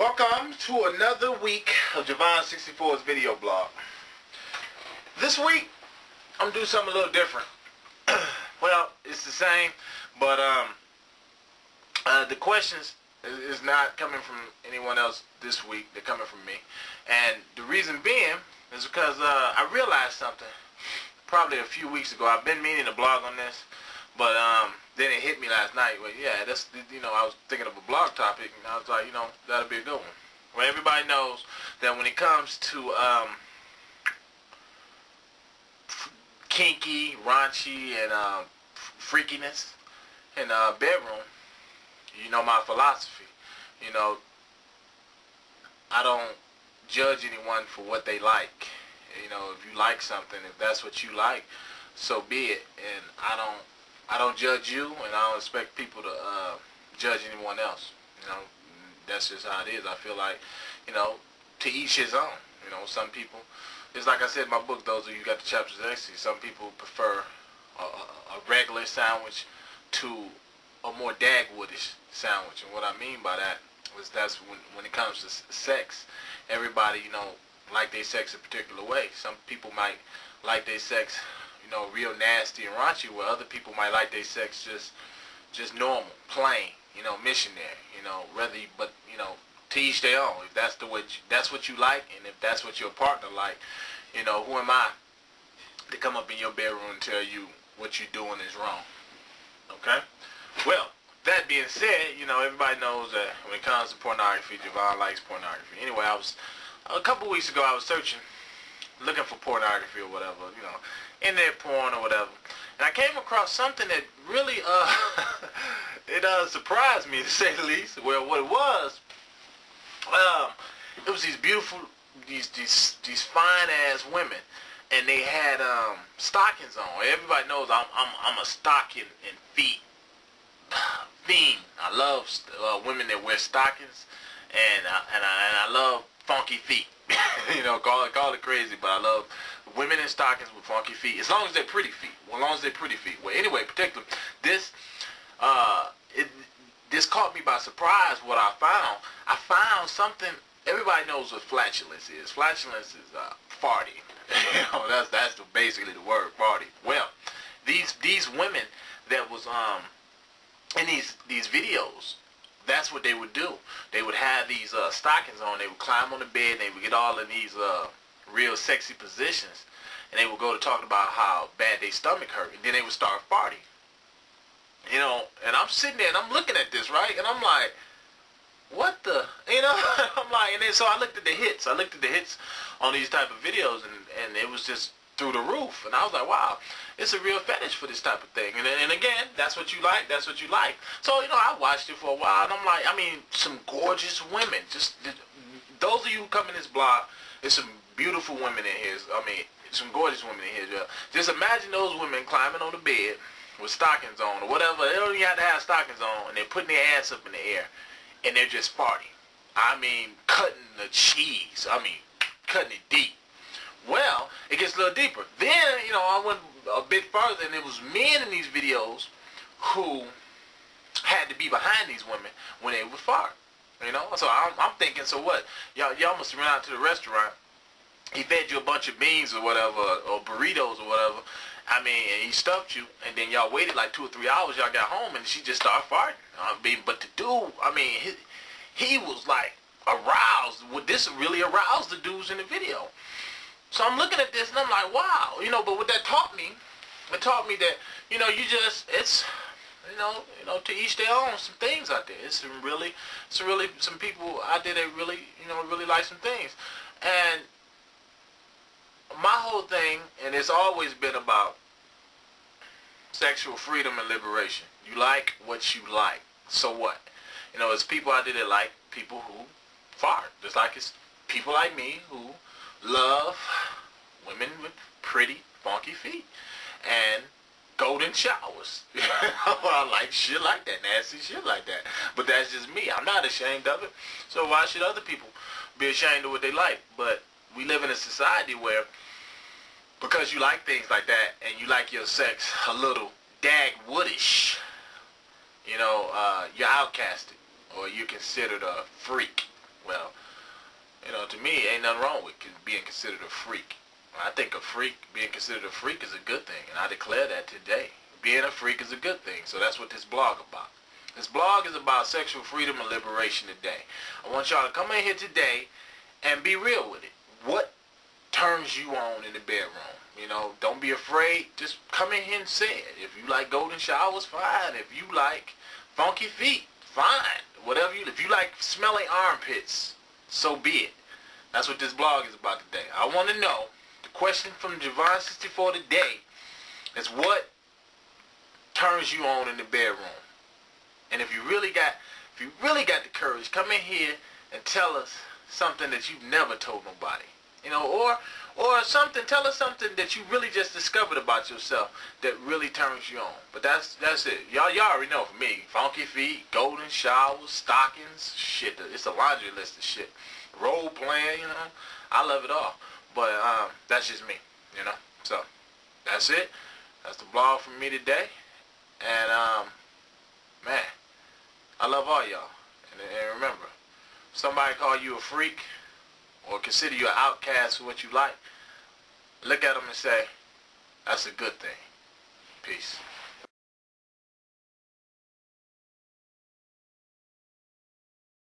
Welcome to another week of Javon64's video blog. This week, I'm gonna do something a little different. Well, it's the same, but the questions is not coming from anyone else this week. They're coming from me, and the reason being is because I realized something probably a few weeks ago. I've been meaning to blog on this, but then it hit me last night. Well, yeah, that's, I was thinking of a blog topic, and I was like, that'll be a good one. Well, everybody knows that when it comes to kinky, raunchy, and freakiness in bedroom, you know my philosophy. I don't judge anyone for what they like. If you like something, if that's what you like, so be it. And I don't judge you, and I don't expect people to judge anyone else. That's just how it is. I feel like, to each his own. Some people, it's like I said in my book, those of you who got the chapters next to you, some people prefer a regular sandwich to a more Dagwoodish sandwich. And what I mean by that is that's when it comes to sex, everybody, like their sex a particular way. Some people might like their sex, real nasty and raunchy, where other people might like their sex just normal, plain, missionary, but to each their own. If that's what you like, and if that's what your partner like, who am I to come up in your bedroom and tell you what you're doing is wrong? Okay? Well, that being said, everybody knows that when it comes to pornography, Javon likes pornography. Anyway, a couple weeks ago, I was searching, looking for pornography or whatever, internet porn or whatever. And I came across something that really, it surprised me, to say the least. Well, what it was these beautiful, these fine-ass women, and they had stockings on. Everybody knows I'm a stocking and feet fiend. I love women that wear stockings, and I love funky feet. Call it crazy, but I love women in stockings with funky feet, as long as they're pretty feet. Well, anyway, particularly this this caught me by surprise. What I found something. Everybody knows what flatulence is. Flatulence is farting. That's basically the word, farting. Well, these women that was in these videos, that's what they would do. They would have these stockings on. They would climb on the bed, and they would get all in these real sexy positions, and they would go to talking about how bad their stomach hurt, and then they would start farting. And I'm sitting there and I'm looking at this, right? And I'm like, what the, I'm like, and then so I looked at the hits. On these type of videos, and it was just through the roof. And I was like, wow, it's a real fetish for this type of thing. And again, that's what you like. So, I watched it for a while, and I'm like, some gorgeous women. Just those of you who come in this blog, there's some beautiful women in here. Some gorgeous women in here. Just imagine those women climbing on the bed with stockings on or whatever. They don't even have to have stockings on, and they're putting their ass up in the air, and they're just farting. Cutting the cheese. Cutting it deep. Well, it gets a little deeper. Then, I went a bit further, and it was men in these videos who had to be behind these women when they would fart. So I'm thinking, so what? Y'all must have run out to the restaurant. He fed you a bunch of beans or whatever, or burritos or whatever. And he stuffed you, and then y'all waited like 2 or 3 hours. Y'all got home, and she just started farting. But the dude, he was like aroused. This really aroused the dudes in the video. So I'm looking at this, and I'm like, wow. But what that taught me, it taught me that, it's to each their own. Some things out there. It's really some people out there that really, really like some things. And my whole thing, and it's always been about sexual freedom and liberation. You like what you like. So what? There's people out there that like people who fart. Just like it's people like me who love women with pretty, funky feet and golden showers. I like shit like that, nasty shit like that. But that's just me. I'm not ashamed of it. So why should other people be ashamed of what they like? But we live in a society where, because you like things like that and you like your sex a little Dagwoodish, you're outcasted, or you're considered a freak. Well, to me, ain't nothing wrong with being considered a freak. I think being considered a freak is a good thing, and I declare that today. Being a freak is a good thing, so that's what this blog about. This blog is about sexual freedom and liberation today. I want y'all to come in here today and be real with it. What turns you on in the bedroom? Don't be afraid. Just come in here and say it. If you like golden showers, fine. If you like funky feet, fine. Whatever if you like smelly armpits, so be it. That's what this blog is about today. I want to know, the question from Javon64 today is, what turns you on in the bedroom? And if you really got the courage, come in here and tell us something that you've never told nobody. Or something, tell us something that you really just discovered about yourself that really turns you on. But that's it. Y'all already know, for me, funky feet, golden showers, stockings, shit. It's a laundry list of shit. Role playing, I love it all. But that's just me, So that's it. That's the blog from me today. And man, I love all y'all. And remember, if somebody call you a freak or consider you an outcast for what you like, look at them and say, that's a good thing. Peace.